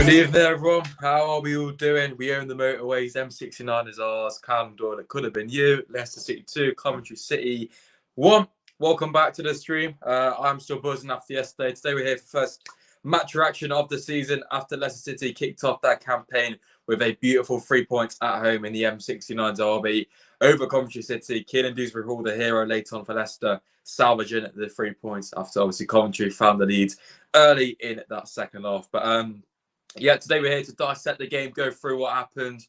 Good evening, everyone. How are we all doing? We own the motorways. M69 is ours. Callum Doyle, it could have been you. Leicester City 2, Coventry City 1. Welcome back to the stream. I'm still buzzing after yesterday. Today we're here for first match reaction of the season after Leicester City kicked off that campaign with a beautiful 3 points at home in the M69 Derby over Coventry City. Kiernan Dewsbury-Hall, the hero late on for Leicester, salvaging the 3 points after obviously Coventry found the lead early in that second half. But yeah, today we're here to dissect the game, go through what happened,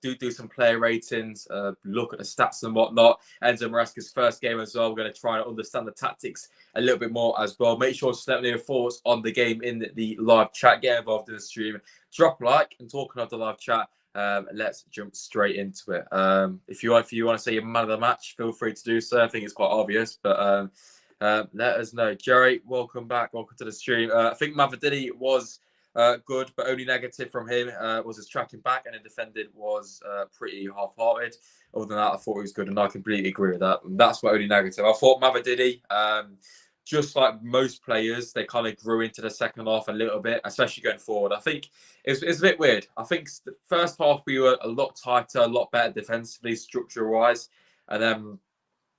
do some player ratings, look at the stats and whatnot. Enzo Maresca's first game as well. We're going to try and understand the tactics a little bit more as well. Make sure to let me know your thoughts on the game in the live chat. Get involved in the stream. Drop a like. And talking of the live chat, let's jump straight into it. If you want to say your man of the match, feel free to do so. I think it's quite obvious, but let us know. Jerry, welcome back. Welcome to the stream. I think Mavididi was good, but only negative from him was his tracking back, and the defended was pretty half-hearted. Other than that, I thought he was good, and I completely agree with that. And that's my only negative. I thought Mavididi, just like most players, they kind of grew into the second half a little bit, especially going forward. I think it's a bit weird. I think the first half we were a lot tighter, a lot better defensively, structure-wise, and then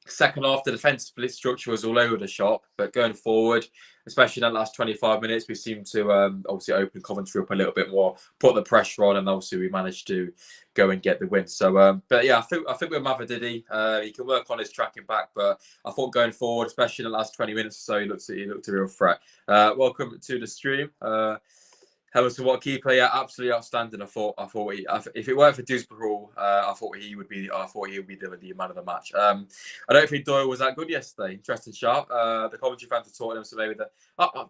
second half, the defensive structure was all over the shop, but going forward, especially in the last 25 minutes, we seemed to obviously open Coventry up a little bit more, put the pressure on, and obviously we managed to go and get the win. So, but yeah, I think with Mavididi, he can work on his tracking back, but I thought going forward, especially in the last 20 minutes or so, he looked a real threat. Welcome to the stream. Hamilton, what keeper? Yeah, absolutely outstanding. I thought if it weren't for Dewsbury-Hall, I thought he would be the man of the match. I don't think Doyle was that good yesterday. Interesting sharp. The Coventry fans are talking him, so maybe to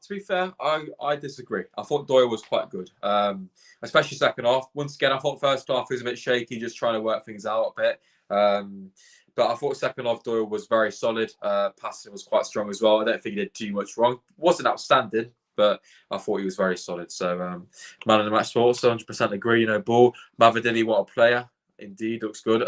be fair, I disagree. I thought Doyle was quite good, especially second half. Once again, I thought first half was a bit shaky, just trying to work things out a bit. But I thought second half Doyle was very solid. Passing was quite strong as well. I don't think he did too much wrong. Wasn't outstanding, but I thought he was very solid. So, man of the match sports, 100% agree. You know, Ball, Mavididi, what a player. Indeed, looks good.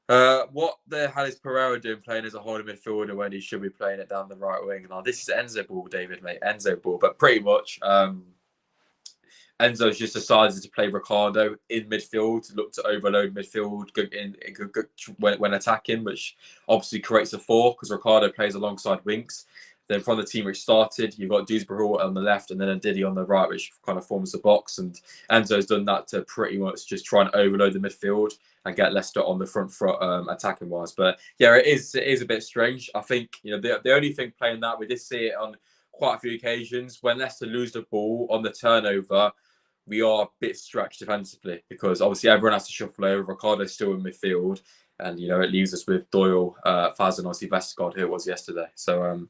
What the hell is Pereira doing playing as a holding midfielder when he should be playing it down the right wing? Now, this is Enzo Ball, David, mate. Enzo Ball. But pretty much, Enzo's just decided to play Ricardo in midfield, look to overload midfield when attacking, which obviously creates a 4 because Ricardo plays alongside Winks. Then from the team which started, you've got Dewsbury-Hall on the left and then Ndidi on the right, which kind of forms the box. And Enzo's done that to pretty much just try and overload the midfield and get Leicester on the front attacking wise. But yeah, it is a bit strange. I think the only thing playing that, we did see it on quite a few occasions when Leicester lose the ball on the turnover. We are a bit stretched defensively because obviously everyone has to shuffle over. Ricardo's still in midfield, and it leaves us with Doyle, Faz, and obviously Vestergaard, who it was yesterday. So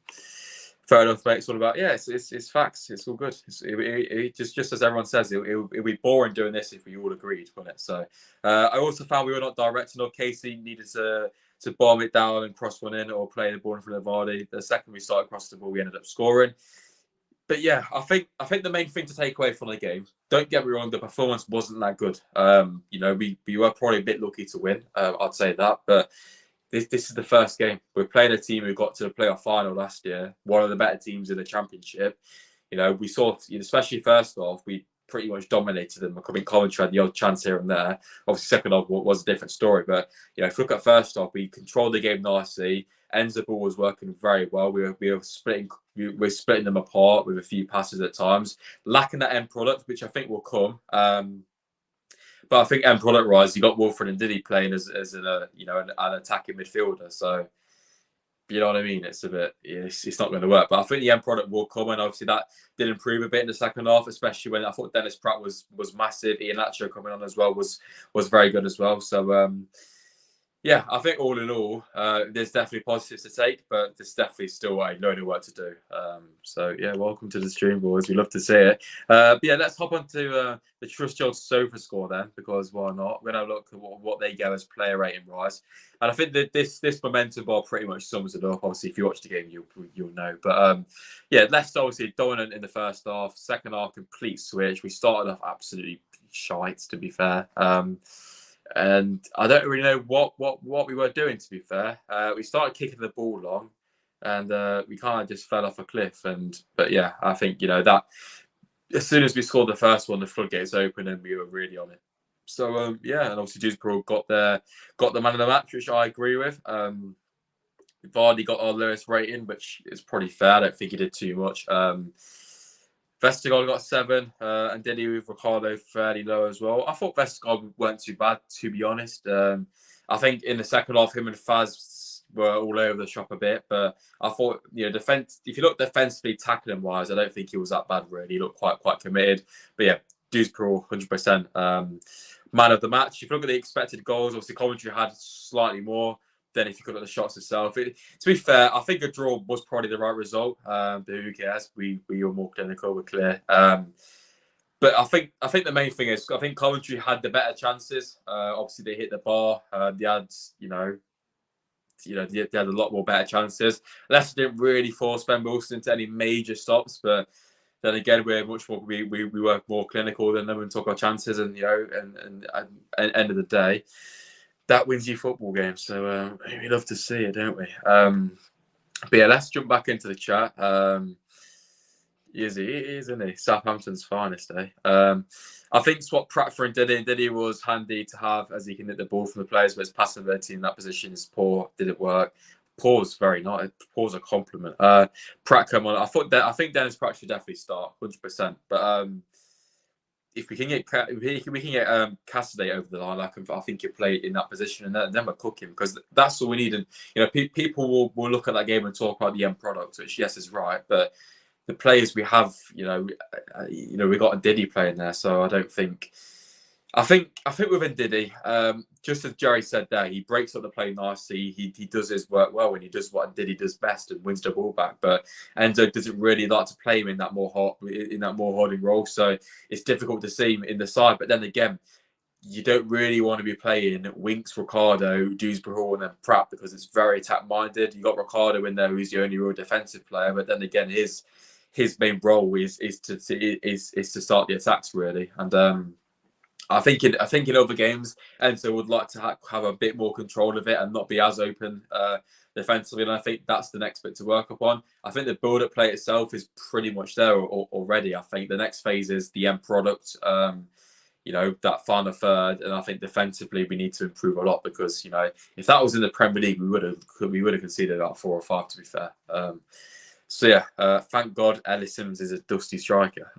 fair enough, mate. It's all about it's facts. It's all good. It just as everyone says, it'll be boring doing this if we all agreed, wouldn't it? So I also found we were not direct enough. Casey needed to bomb it down and cross one in or play the ball in front of Vardy. The second we started crossing the ball, we ended up scoring. But yeah, I think the main thing to take away from the game, don't get me wrong, the performance wasn't that good. We were probably a bit lucky to win. I'd say that, but this is the first game. We're playing a team who got to the playoff final last year, one of the better teams in the Championship. We saw, especially first half, we pretty much dominated them. I mean, Coventry had the odd chance here and there. Obviously, second half was a different story. But if you look at first half, we controlled the game nicely. Enzo Ball was working very well. We were splitting them apart with a few passes at times, lacking that end product, which I think will come. But I think end product wise, you got Wolford and Ndidi playing as an attacking midfielder. So you know what I mean? It's a bit, it's not going to work. But I think the end product will come, and obviously that did improve a bit in the second half, especially when I thought Dennis Pratt was massive. Ian Lacho coming on as well was very good as well. So yeah, I think all in all, there's definitely positives to take, but there's definitely still a load of work to do. So yeah, welcome to the stream, boys. We love to see it. But yeah, let's hop on to the Trust Jones Sofa score then, because why not? We're going to look at what they get as player rating wise. And I think that this momentum bar pretty much sums it up. Obviously, if you watch the game, you'll know. But yeah, Leicester obviously dominant in the first half. Second half, complete switch. We started off absolutely shite, to be fair. And I don't really know what we were doing, to be fair. We started kicking the ball long, and we kind of just fell off a cliff. But yeah, I think that as soon as we scored the first one, the floodgates opened and we were really on it. So yeah, and obviously Dewsbury got the man of the match, which I agree with. Vardy got our lowest rating, which is probably fair. I don't think he did too much. Vestergaard got 7, and Diddy with Ricardo fairly low as well. I thought Vestergaard weren't too bad, to be honest. I think in the second half, him and Faz were all over the shop a bit, but I thought, defense. If you look defensively, tackling wise, I don't think he was that bad. Really, he looked quite committed. But yeah, Dewsbury 100%. Man of the match. If you look at the expected goals, obviously Coventry had slightly more. Then if you look at the shots itself, to be fair, I think a draw was probably the right result. But who cares? We were more clinical, we're clear. But I think the main thing is I think Coventry had the better chances. Obviously they hit the bar. They had they had a lot more better chances. Leicester didn't really force Ben Wilson into any major stops, but then again we're much more we were more clinical than them and took our chances. And and end of the day, that wins you football games. So we love to see it, don't we? But yeah, let's jump back into the chat. Isn't he? Southampton's finest, eh? I think what Pratt and Diddy was handy to have, as he can hit the ball from the players, but his passing ability in that position is poor. Did it work? Poor's very nice. Poor's a compliment. Pratt come on. I think Dennis Pratt should definitely start 100%. But if we can get Cassidy over the line, I think he'll play in that position, and then we're cooking, because that's all we need. And people will look at that game and talk about the end product, which yes is right, but the players we have, we got a Diddy playing there, so I don't think. I think within Diddy, just as Jerry said there, he breaks up the play nicely. He does his work well, and he does what Diddy does best and wins the ball back. But Enzo doesn't really like to play him in that more holding role, so it's difficult to see him in the side. But then again, you don't really want to be playing Winks, Ricardo, Dewsbury-Hall, and then Pratt, because it's very attack minded. You got Ricardo in there, who's the only real defensive player, but then again, his main role is to start the attacks really. And I think in other games, Enzo would like to have a bit more control of it and not be as open defensively. And I think that's the next bit to work upon. I think the build-up play itself is pretty much there already. I think the next phase is the end product. That final third, and I think defensively we need to improve a lot, because if that was in the Premier League, we would have conceded about 4 or 5, to be fair. So yeah, thank God Ellis Sims is a dusty striker.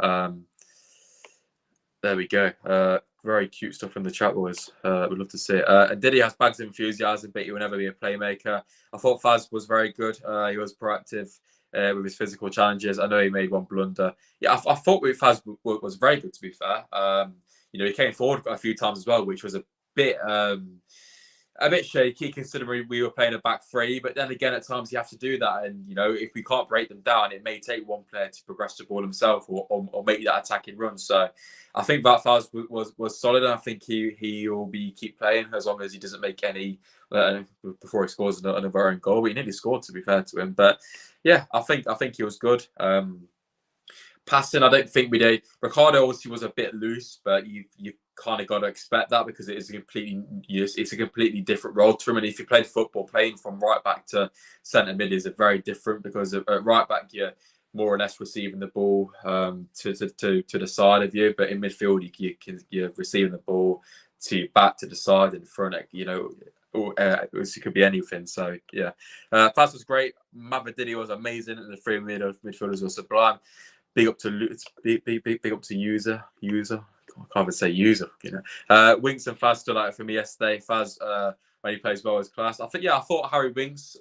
There we go. Very cute stuff in the chat, boys. We'd love to see it. And Diddy has bags of enthusiasm, but he will never be a playmaker. I thought Faz was very good. He was proactive with his physical challenges. I know he made one blunder. Yeah, I thought with Faz was very good, to be fair. He came forward a few times as well, which was a bit shaky, considering we were playing a back three. But then again, at times you have to do that, and if we can't break them down, it may take one player to progress the ball himself or make that attacking run. So I think that Faz was solid, and I think he will keep playing as long as he doesn't make any before he scores another own goal. But he nearly scored, to be fair to him. But yeah, I think he was good. Passing, I don't think we did. Ricardo obviously was a bit loose, but you kind of got to expect that, because it's a completely different role to him. And if you played football, playing from right back to centre mid is very different, because at right back you're more or less receiving the ball to the side of you, but in midfield you're receiving the ball to back to the side and front. It could be anything. So yeah, Faz was great. Diddy was amazing, and the three midfielders were sublime. Big up to user. I can't even say user. Winks and Faz stood out for me yesterday. Faz, when he plays well, is class. I thought Harry Winks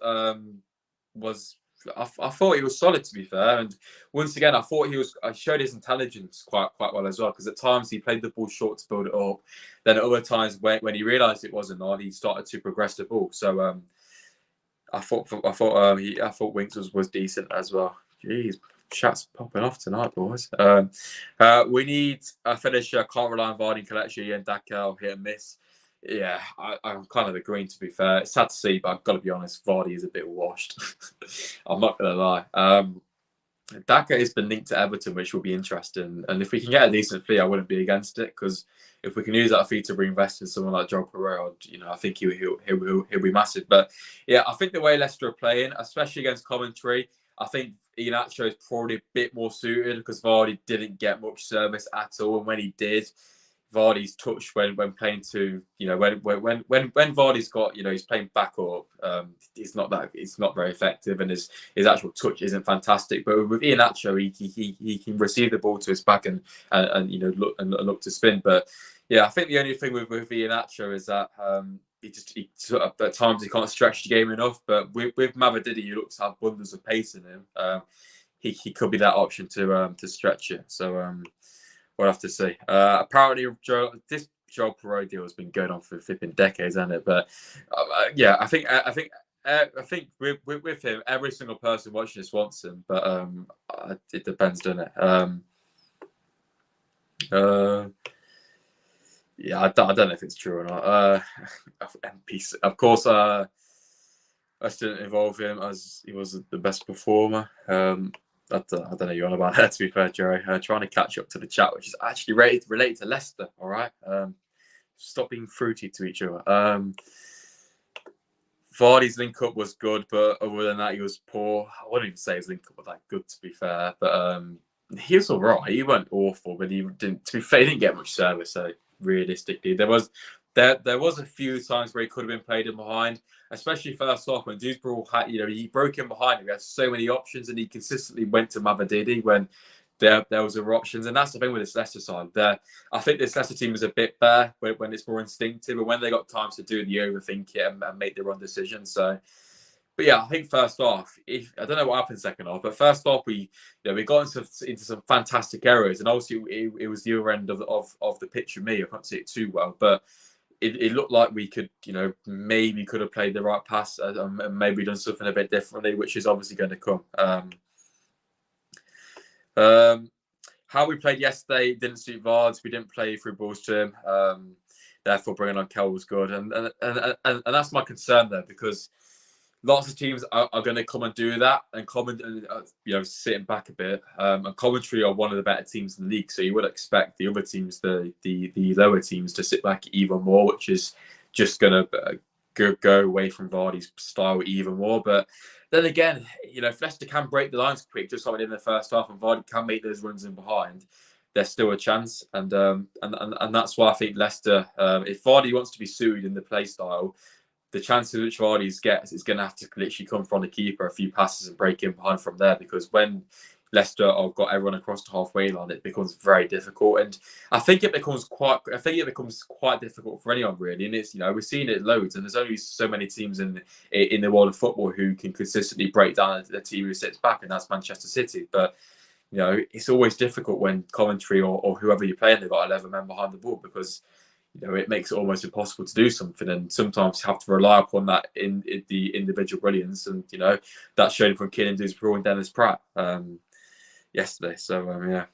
was. I thought he was solid, to be fair. And once again, I thought I showed his intelligence quite well as well, because at times he played the ball short to build it up. Then at other times, when he realised it wasn't on, he started to progress the ball. So I thought Winks was decent as well. Jeez. Chat's popping off tonight, boys. We need a finisher. Can't rely on Vardy, Kelechi and Daka, hit and miss. Yeah, I'm kind of agreeing, to be fair. It's sad to see, but I've got to be honest, Vardy is a bit washed. I'm not going to lie. Daka has been linked to Everton, which will be interesting. And if we can get a decent fee, I wouldn't be against it, because if we can use that fee to reinvest in someone like Joel Pereira, I think he'll be massive. But yeah, I think the way Leicester are playing, especially against Coventry, I think Iheanacho is probably a bit more suited because Vardy didn't get much service at all, and when he did, Vardy's touch when playing to, you know, when Vardy's got, you know, he's playing back up, it's not very effective, and his actual touch isn't fantastic. But with Iheanacho, he can receive the ball to his back and you know, look to spin. But yeah, I think the only thing with Iheanacho is that he at times he can't stretch the game enough. But with Mavididi, he looks to have bundles of pace in him. He could be that option to stretch it. So we'll have to see. Apparently, this Joel Perot deal has been going on for flipping decades, hasn't it? But yeah, I think with him, every single person watching this wants him, but it depends, doesn't it? Yeah, I don't know if it's true or not. Of course, I didn't involve him as he was the best performer. I don't know you're on about that, to be fair, Jerry. Trying to catch up to the chat, which is actually related to Leicester, all right? Stop being fruity to each other. Vardy's link-up was good, but other than that, he was poor. I wouldn't even say his link-up was that good, to be fair. But he was all right. He wasn't awful, but he didn't. To be fair, he didn't get much service. So realistically, there was a few times where he could have been played in behind, especially first off when Dewsbury had, you know, he broke in behind him. He had so many options, and he consistently went to Mavididi when there was other options. And that's the thing with this Leicester side. I think this Leicester team is a bit better when it's more instinctive, and when they got time to do the overthinking and make their own decisions. So, but yeah, I think first off, I don't know what happened second half, but first off we got into some fantastic errors, and obviously it was the other end of the pitch for me. I can't see it too well, but it looked like we could, you know, maybe could have played the right pass and maybe done something a bit differently, which is obviously going to come. How we played yesterday didn't suit Vards. We didn't play through balls to him. Therefore, bringing on Kell was good, and that's my concern there, because lots of teams are going to come and do that, and you know, sitting back a bit. And Coventry are one of the better teams in the league, so you would expect the other teams, the lower teams, to sit back even more, which is just going to go away from Vardy's style even more. But then again, you know, if Leicester can break the lines quick, just like we did in the first half, and Vardy can make those runs in behind, there's still a chance. And that's why I think Leicester, if Vardy wants to be suited in the play style, the chances which Vardy gets is going to have to literally come from the keeper, a few passes, and break in behind from there. Because when Leicester have got everyone across the halfway line, it becomes very difficult. And I think it becomes quite difficult for anyone, really. And it's, you know, we're seeing it loads, and there's only so many teams in the world of football who can consistently break down a team who sits back, and that's Manchester City. But you know, it's always difficult when Coventry or whoever you're playing, they've got 11 men behind the ball, because you know, it makes it almost impossible to do something, and sometimes you have to rely upon that in the individual brilliance. And you know, that's shown from Kiernan Dewsbury-Hall and Dennis Pratt yesterday. So yeah,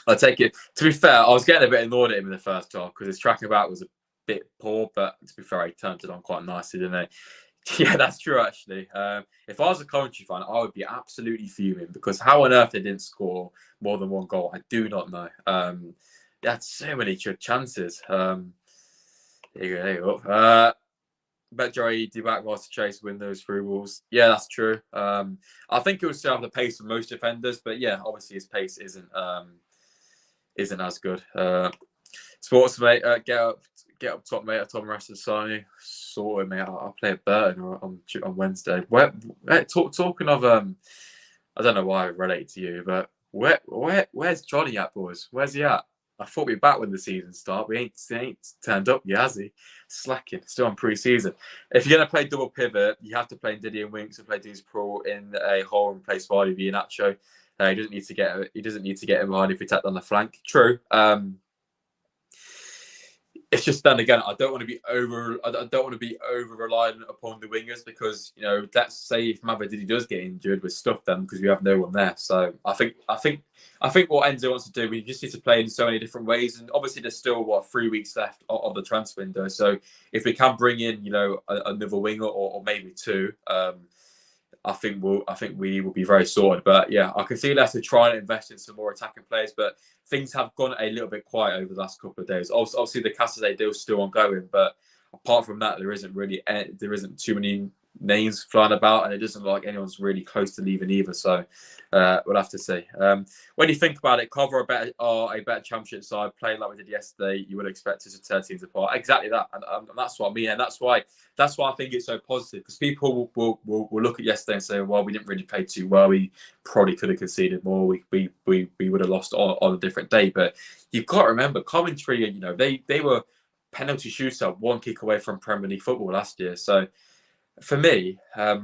I take it. To be fair, I was getting a bit annoyed at him in the first half because his tracking about was a bit poor, but to be fair, he turned it on quite nicely, didn't he? Yeah, that's true, actually. If I was a Coventry fan, I would be absolutely fuming, because how on earth they didn't score more than one goal, I do not know. They had so many chances. There you go. Bet Jerry Dubac was to chase win those through walls. Yeah, that's true. I think he would still have the pace of most defenders, but yeah, obviously his pace isn't as good. Sports, mate, get up top, mate. Tom Maresca signing. Sorted, mate. I'll play at Burton on Wednesday. Talking of I don't know why I relate to you, but where's Johnny at, boys? Where's he at? I thought we'd be back when the season started. He ain't turned up yet, has he? Slacking. Still on pre-season. If you're going to play double pivot, you have to play Didier and Winks and play Dewsbury in a hole and place Vardy via Nacho. He doesn't need to get him behind if he tapped on the flank. True. It's just then again, I don't want to be over reliant upon the wingers, because you know, let's say if Mavididi does get injured, we're stuffed then because we have no one there. So I think what Enzo wants to do, we just need to play in so many different ways, and obviously there's still 3 weeks left of the transfer window. So if we can bring in, you know, another winger or maybe two, I think we will be very sorted. But yeah, I can see Leicester trying to invest in some more attacking players, but things have gone a little bit quiet over the last couple of days. Obviously, the Cassidy deal is still ongoing, but apart from that, there isn't too many names flying about, and it doesn't look like anyone's really close to leaving either. So we'll have to see. When you think about it, Cov are a better Championship side playing like we did yesterday. You would expect us to tear teams apart. Exactly that, and that's what I mean, and that's why I think it's so positive, because people will look at yesterday and say, well, we didn't really play too well. We probably could have conceded more. We would have lost on a different day. But you've got to remember, Coventry, you know, they were penalty shootout, one kick away from Premier League football last year. So for me, I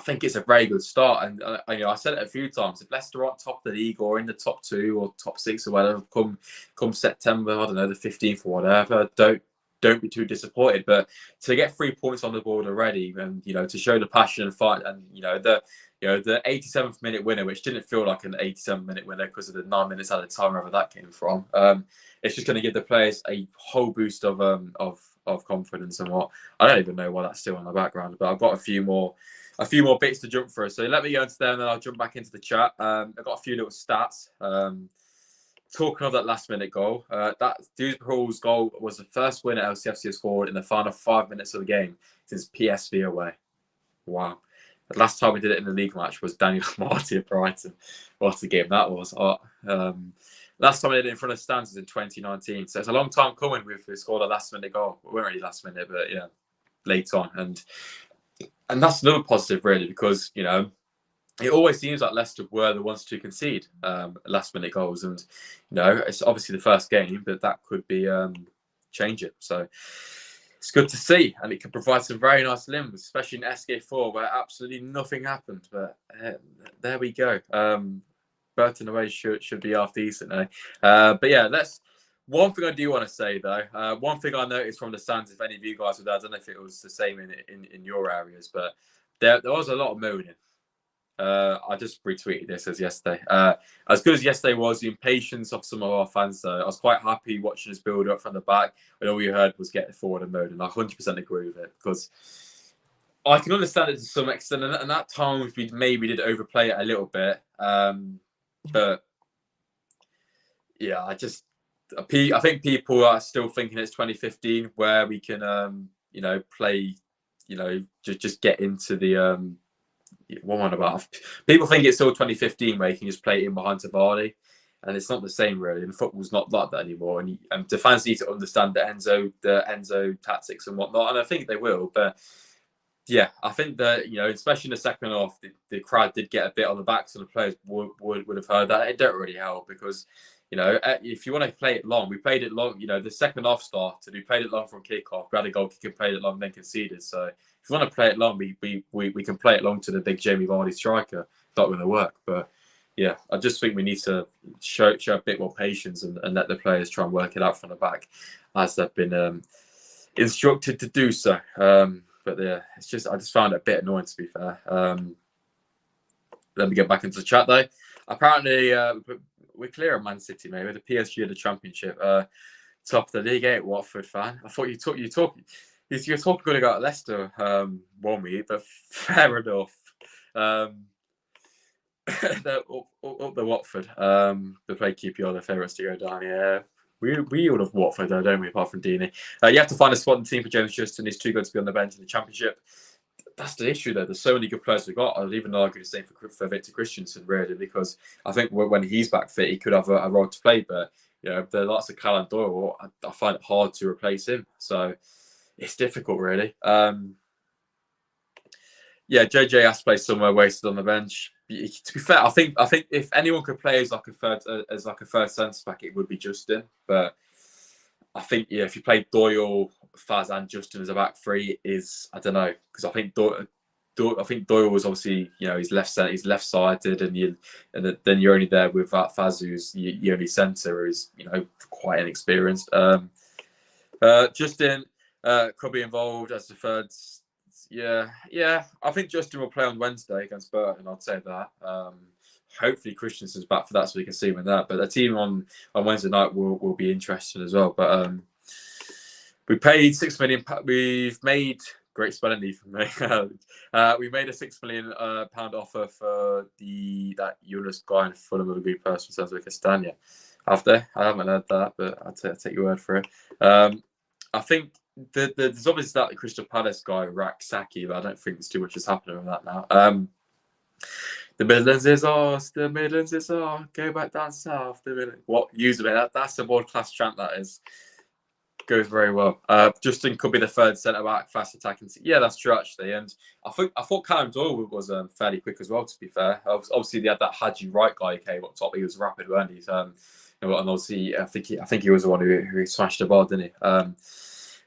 think it's a very good start. And you know, I said it a few times: if Leicester are on top of the league or in the top 2 or top 6 or whatever, come September, I don't know, the 15th or whatever, don't be too disappointed. But to get 3 points on the board already, and you know, to show the passion and fight, and you know, the 87th minute winner, which didn't feel like an 87-minute winner because of the 9 minutes at a time, wherever that came from. It's just going to give the players a whole boost of confidence and what. I don't even know why that's still in the background, but I've got a few more bits to jump through. So let me go into there, and then I'll jump back into the chat. I've got a few little stats. Talking of that last-minute goal, that Dewsbury-Hall's goal was the first win at Lcfc has scored in the final 5 minutes of the game since PSV away. Wow. The last time we did it in the league match was Daniel Marty at Brighton. What a game that was. Last time we did it in front of stands was in 2019. So it's a long time coming. We've scored a last-minute goal. We weren't really last-minute, but yeah, late on. And that's another positive, really, because, you know, it always seems like Leicester were the ones to concede last-minute goals. And, you know, it's obviously the first game, but that could be changing. So it's good to see. And it can provide some very nice limbs, especially in SK4, where absolutely nothing happened. But there we go. Burton away should be half decent now. But yeah, one thing I do want to say, though, one thing I noticed from the stands, if any of you guys were there, I don't know if it was the same in your areas, but there was a lot of moaning. I just retweeted this as yesterday. As good as yesterday was, the impatience of some of our fans, though, I was quite happy watching us build up from the back, and all we heard was get forward and mode, and I 100% agree with it, because I can understand it to some extent, and at times we maybe did overplay it a little bit. But yeah, I think people are still thinking it's 2015 where we can, you know, play, you know, just get into the what am I about? People think it's still 2015 where you can just play it in behind Tavardi, and it's not the same really. And football's not like that anymore. And the fans need to understand the Enzo tactics and whatnot, and I think they will. But yeah, I think that, you know, especially in the second half, the crowd did get a bit on the backs, and the players would have heard that. It don't really help because, you know, if you want to play it long, we played it long. You know, the second half started, we played it long from kickoff. We had a goal kick and played it long, then conceded. So if you want to play it long, we can play it long to the big Jamie Vardy striker. Not going to work, but yeah, I just think we need to show a bit more patience and let the players try and work it out from the back, as they've been instructed to do so. But yeah, I just found it a bit annoying, to be fair. Let me get back into the chat though. Apparently, we're clear of Man City, maybe the PSG of the Championship, top of the league. Ain't Watford fan? I thought you're talking good about Leicester 1 week, but fair enough. They're up the Watford. They play QPR, their favourites to go down. Yeah. We all have Watford, though, don't we, apart from Deeney? You have to find a spot in the team for James Justin. He's too good to be on the bench in the Championship. That's the issue, though. There's so many good players we've got. I'd even argue the same for Victor Christensen, really, because I think when he's back fit, he could have a role to play. But, you know, the likes of Kiernan Doyle, I find it hard to replace him. So it's difficult, really. Yeah, JJ has to play somewhere wasted on the bench. To be fair, I think if anyone could play as like a third centre back, it would be Justin. But I think, yeah, if you play Doyle, Faz, and Justin as a back three, I don't know, because I think Doyle was obviously, you know, he's left-sided, and then you're only there with that Faz, who's your only centre, who's, you know, quite inexperienced. Justin could be involved as the third. Yeah. I think Justin will play on Wednesday against Burton. I'd say that. Hopefully Christensen's back for that, so we can see him in that. But the team on Wednesday night will be interesting as well. But we paid £6 million. We've made great spelling lead for me. We made a £6 million pound offer for that Eunice guy in Fulham with a good person, sounds like Castagna. I haven't heard that, but I'll take your word for it. I think there's obviously that Crystal Palace guy, Saki, but I don't think there's too much is happening with that now. The Midlands is ours. The Midlands is ours. Go back down south. The Midlands. What? Use it. That's a world class chant. That is. Goes very well. Justin could be the third centre back, fast attacking. Yeah, that's true actually. And I thought Callum Doyle was fairly quick as well. To be fair, obviously they had that Hadji Wright guy who came up top. He was rapid, weren't he? And obviously I think he was the one who smashed the ball, didn't he?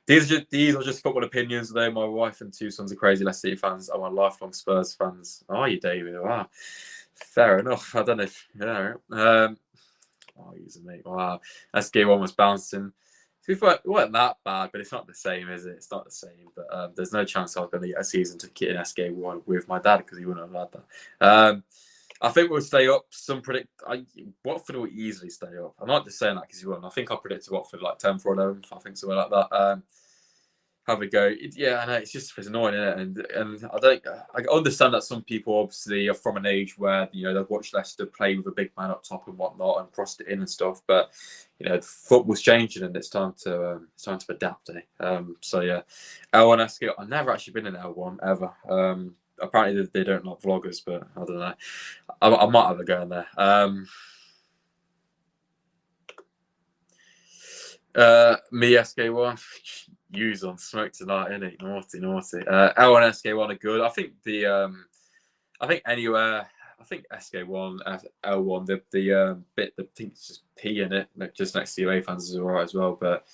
These are just football opinions, though. My wife and two sons are crazy Leicester City fans. I'm a lifelong Spurs fans. Are you, David? Wow. Fair enough. I don't know if... Yeah. He's a mate. Wow. SK1 was bouncing. It weren't that bad, but it's not the same, is it? It's not the same. But there's no chance I was going to get a season ticket in SK1 with my dad because he wouldn't have had that. I think we'll stay up. Watford will easily stay up. I'm not just saying that because you won't. I think I predicted Watford like 10th or 11th. I think something like that. Have a go. I know it's annoying, isn't it? And I understand that some people obviously are from an age where they've watched Leicester play with a big man up top and whatnot and crossed it in and stuff. But football's changing and it's time to adapt. So yeah, L1 SK. I've never actually been in L1 ever. Apparently they don't like vloggers, but I don't know. I might have a go in there. Me SK1. Use on smoke tonight, innit? Naughty. L1 SK1 are good. I think SK1, L1, the bit, I think it's just P in it, just next to UA fans is alright as well. But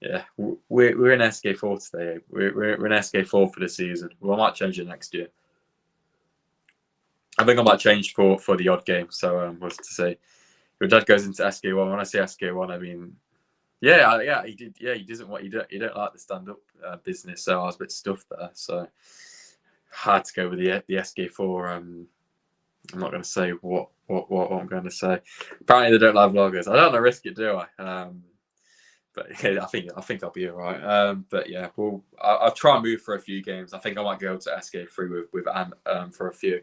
yeah, we're in SK4 today. We're in SK4 for the season. We might change it next year. I think I might change for the odd game. So what's to say? Your dad goes into SK1. When I say SK1, I mean. Yeah, he did. Yeah, he doesn't want you don't like the stand-up business, so I was a bit stuffed there. So had to go with the SK4. I'm not going to say what I'm going to say. Apparently they don't like vloggers. I don't want to risk it, do I? But yeah, I think I'll be all right. But yeah, I'll try and move for a few games. I think I might go to SK3 with Ant for a few.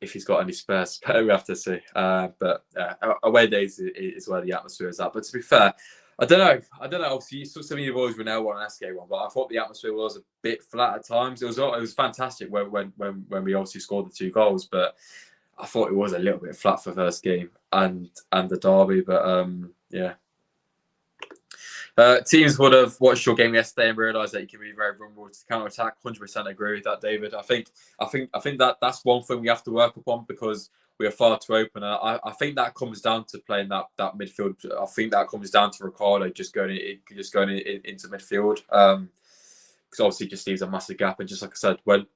If he's got any spares, we have to see. But away days is where the atmosphere is at. But to be fair, I don't know. Obviously, some of you boys were now on SK1, but I thought the atmosphere was a bit flat at times. It was fantastic when we obviously scored the 2 goals, but I thought it was a little bit flat for first game and the derby. But yeah. Teams would have watched your game yesterday and realised that you can be very vulnerable to counter-attack. 100% agree with that, David. I think that's one thing we have to work upon because we are far too open. I think that comes down to playing that midfield. I think that comes down to Ricardo just going into midfield because obviously it just leaves a massive gap. And just like I said, when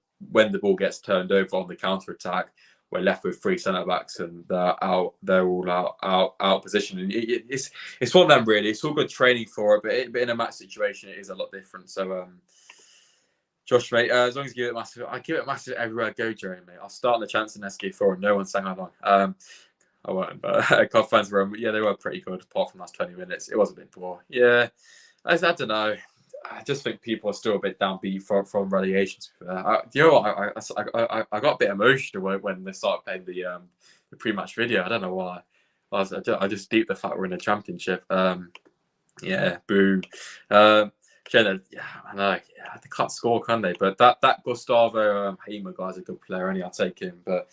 the ball gets turned over on the counter-attack, we're left with 3 centre backs and they're all out position. And it's one of them really. It's all good training for it, but in a match situation, it is a lot different. So, Josh, mate, as long as you give it massive, I give it massive everywhere I go, Jerry, mate. I'll start on the chance in SK4 and no one sang along. I won't, but Cov fans were, they were pretty good apart from the last 20 minutes. It was a bit poor. Yeah, I don't know. I just think people are still a bit downbeat from relegation. You know what? I got a bit emotional when they started playing the pre-match video. I don't know why. I just deep the fact we're in the championship. Yeah, boo. I know. Yeah, they can't score, can they? But that Gustavo Hamer guy's a good player. I'll take him. But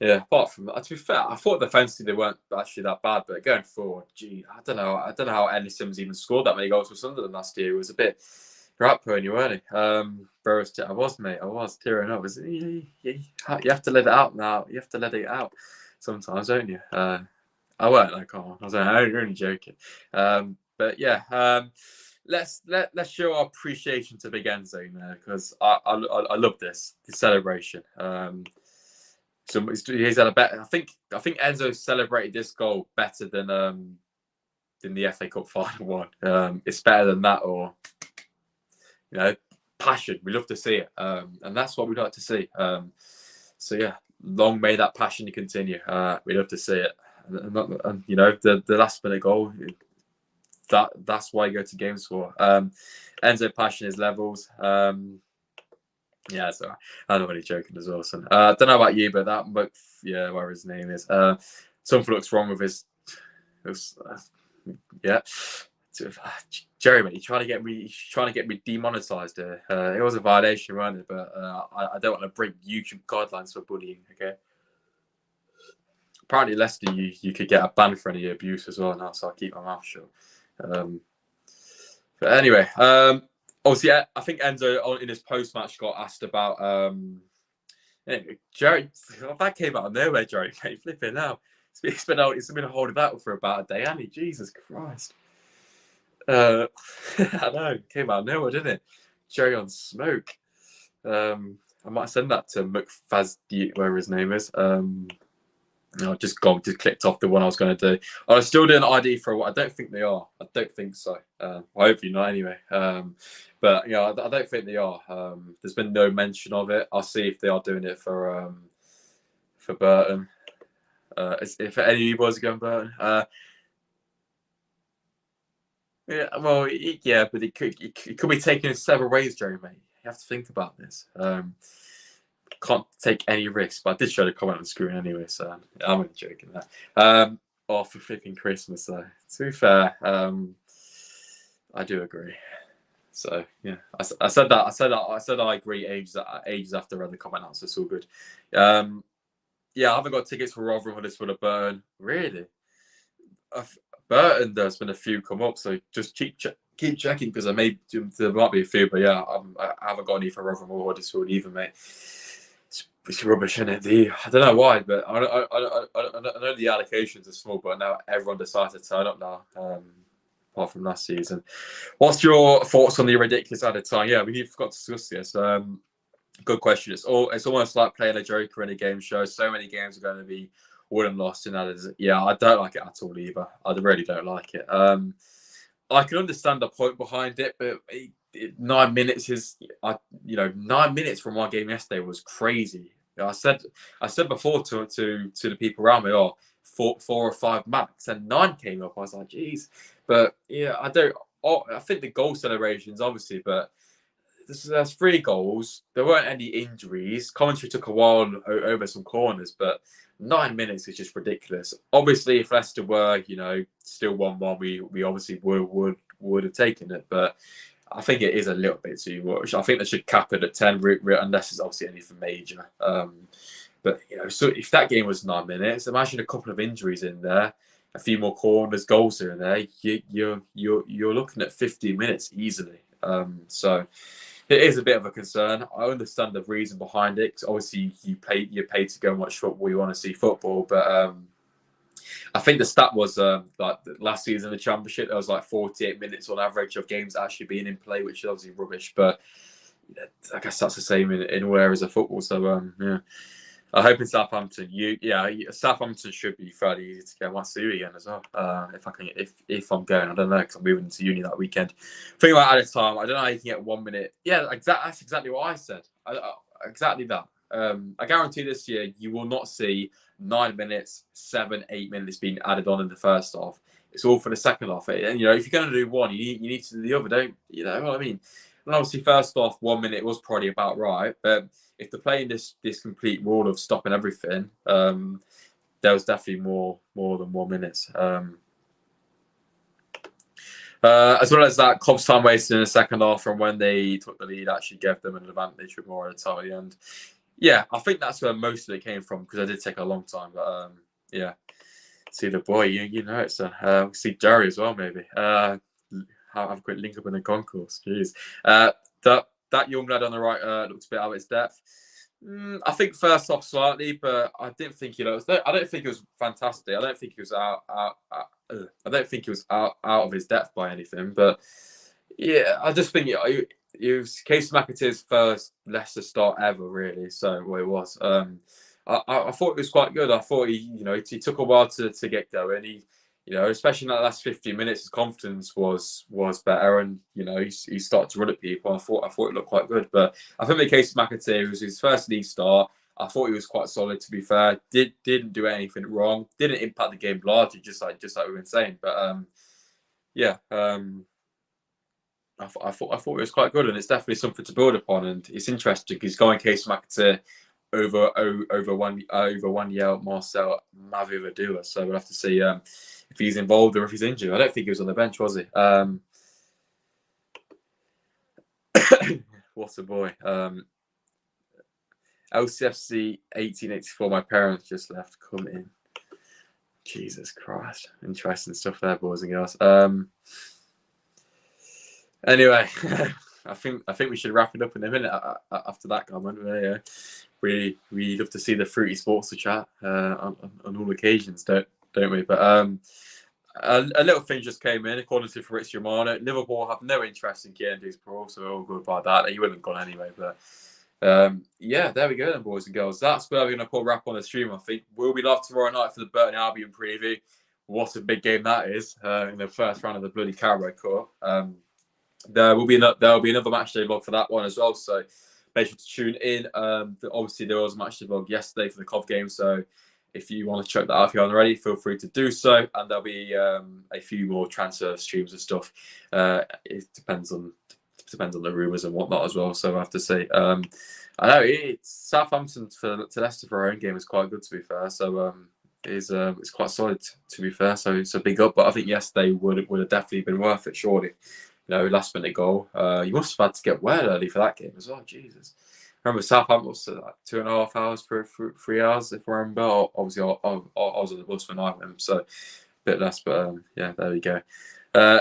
yeah, apart from that, to be fair, I thought defensively they weren't actually that bad. But going forward, gee, I don't know how Andy Sims even scored that many goals for Sunderland last year. It was a bit crap pony, weren't he? I was tearing up. You have to let it out now. You have to let it out sometimes, don't you? I weren't like, oh, I was like, I'm only joking. But yeah, let's show our appreciation to Big Enzo now because I love the celebration. So he's had a better. I think Enzo celebrated this goal better than the FA Cup final one. It's better than that, or passion. We love to see it, and that's what we like to see. So yeah, long may that passion continue. We love to see it, and the last minute goal. That's why you go to games for. Enzo passion is levels. Yeah, so I'm only joking as well. So, I don't know about you, but whatever his name is. Something looks wrong with his yeah. Jerry, mate, you're trying to get me demonetized here. It was a violation, wasn't it? But I don't want to break YouTube guidelines for bullying. Okay. Apparently, Leicester, you could get a ban for any abuse as well now, so I'll keep my mouth shut. But anyway, obviously, I think Enzo in his post-match got asked about anyway, Jerry. That came out of nowhere, Jerry. Mate, flipping now. It's been holding that for about a day, hasn't he? Jesus Christ. I know, it came out of nowhere, didn't it? Jerry on smoke. I might send that to McFazdi, whatever his name is. Just clicked off the one I was going to do. I was still doing ID for what I don't think they are. I don't think so. Hopefully not anyway. But yeah, I don't think they are. There's been no mention of it. I'll see if they are doing it for Burton. If any of you boys are going Burton. Yeah, well, yeah, but it could be taken in several ways, Jerry, mate. You have to think about this. Can't take any risks, but I did show the comment on the screen anyway, so I'm only joking there. For flipping Christmas, though. To be fair, I do agree. So yeah, I said that. I agree. Ages after I read the comment out, so it's all good. Yeah, I haven't got tickets for Rotherham Huddersfield or Burton. Really? Burton, there's been a few come up, so just keep checking because there might be a few, but yeah, I haven't got any for Rotherham or Huddersfield either, mate. It's rubbish, isn't it? I don't know why, but I know the allocations are small, but now everyone decides to turn up now, apart from last season. What's your thoughts on the ridiculous added time? Yeah, we forgot to discuss this. Good question. It's almost like playing a joker in a game show. So many games are going to be won and lost in added. Yeah, I don't like it at all either. I really don't like it. I can understand the point behind it, but 9 minutes is, 9 minutes from one game yesterday was crazy. I said before to the people around me, four or five max, and 9 came up. I was like, geez. But yeah, I think the goal celebrations, obviously, but there's 3 goals. There weren't any injuries. Coventry took a while over some corners, but 9 minutes is just ridiculous. Obviously, if Leicester were, still 1-1, we obviously would have taken it. But I think it is a little bit too much. I think they should cap it at 10, unless it's obviously anything major. But so if that game was 9 minutes, imagine a couple of injuries in there, a few more corners, goals here and there. You're looking at 15 minutes easily. So it is a bit of a concern. I understand the reason behind it. 'Cause obviously, you're paid to go and watch football. You want to see football, but I think the stat was like last season in the Championship, there was like 48 minutes on average of games actually being in play, which is obviously rubbish. But I guess that's the same in all areas of football. So yeah. I hope in Southampton, Southampton should be fairly easy to go. I might see you again as well. If I'm going, I don't know, because I'm moving to uni that weekend. Think about added time. I don't know how you can get 1 minute. Yeah, that's exactly what I said. Exactly that. I guarantee this year you will not see 9 minutes, 7, 8 minutes being added on in the first half. It's all for the second half. And if you're going to do one, you need to do the other. Don't you know what I mean? And obviously, first off, 1 minute was probably about right, but if they're playing this complete rule of stopping everything, there was definitely more than 1 minute. As well as that, Cobs time wasted in the second half from when they took the lead actually gave them an advantage with more at the time at the end. Yeah, I think that's where most of it came from because it did take a long time. But yeah, see the boy, it's see Jerry as well maybe. Have a quick link up in the concourse. Jeez, that young lad on the right looked a bit out of its depth. I think first off slightly, but I didn't think I don't think it was fantastic. I don't think he was out. I don't think he was out of his depth by anything. But yeah, I just think it was Casey McAteer's first Leicester start ever, really. So it was. I thought it was quite good. I thought he took a while to get going. Especially in that last 15 minutes, his confidence was better, and he started to run at people. I thought it looked quite good, but I think the case of McAteer was his first league start. I thought he was quite solid. To be fair, didn't do anything wrong. Didn't impact the game largely, just like we've been saying. But yeah, I thought it was quite good, and it's definitely something to build upon. And it's interesting because going Case McAteer over 1 year Marcel Mavidua. So we'll have to see if he's involved or if he's injured. I don't think he was on the bench, was he? What a boy. Lcfc 1884. My parents just left. Come in. Jesus Christ. Interesting stuff there, boys and girls. Anyway, I think we should wrap it up in a minute after that comment. Yeah. We love to see the fruity SPORTSA chat on all occasions, don't we? But a little thing just came in, according to Fabrizio Romano. Liverpool have no interest in Kiernan Dewsbury-Hall, so we're all good by that. He wouldn't have gone anyway, but yeah, there we go then, boys and girls. That's where we're going to put a wrap on the stream, I think. We'll be live tomorrow night for the Burton Albion preview. What a big game that is in the first round of the bloody Carabao Cup. There'll be another match day vlog for that one as well, so make sure to tune in. Obviously, there was a match day vlog yesterday for the Cov game, so if you want to check that out if you haven't already, feel free to do so. And there'll be a few more transfer streams and stuff. It depends on the rumours and whatnot as well. So I have to say, I know it's Southampton to Leicester for our own game is quite good, to be fair. So it's quite solid, to be fair. So it's a big up, but I think yesterday would have definitely been worth it, surely. You know, last minute goal. You must have had to get well early for that game as well. Jesus. I remember Southampton was like 2.5 hours for 3 hours, if I remember. Obviously, I was on the bus when I went, so a bit less, but yeah, there we go.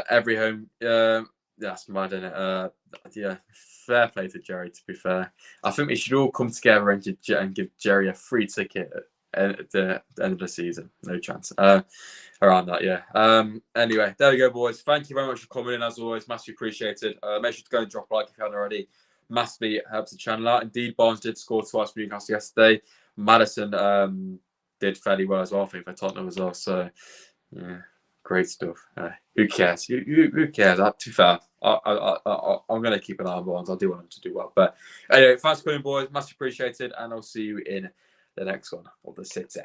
Every home, that's mad, isn't it? Yeah, fair play to Jerry, to be fair. I think we should all come together and give Jerry a free ticket at the end of the season. No chance. Around that, yeah. Anyway, there we go, boys. Thank you very much for coming in, as always. Massively appreciated. Make sure to go and drop a like if you haven't already. Massively helps the channel out. Indeed, Barnes did score twice for Newcastle yesterday. Madison did fairly well as well, I think, for Tottenham as well. So, yeah, great stuff. Who cares? Who cares? To be fair, I'm going to keep an eye on Barnes. I do want him to do well. But anyway, thanks for coming, boys. Massively appreciated. And I'll see you in the next one of the City.